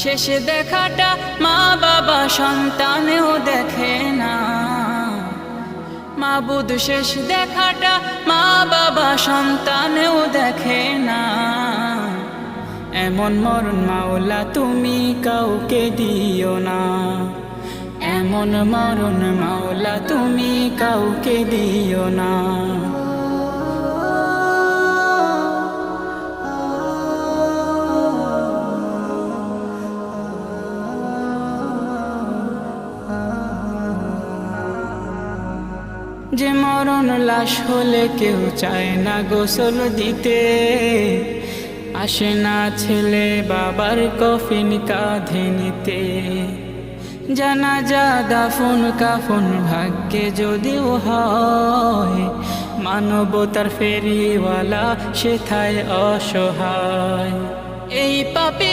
শেষে দেখাটা মা বাবা সন্তানেও দেখে না। মাবুদ শেষ দেখাটা মা বাবা সন্তানেও দেখে না। এমন মরণ মাওলা তুমি কাউকে দিও না। এমন মরণ মাওলা তুমি কাউকে দিও না। যে মরণ লাশ হলে কেউ চায় না গোসল দিতে, আসে না ছেলে বাবার কফিন কাঁধে নিতে। জানাজা দাফন কাফন ভাগ্যে যদিও হয়, মানবতার ফেরিওয়ালা সেথায় অসহায়। এই পাপী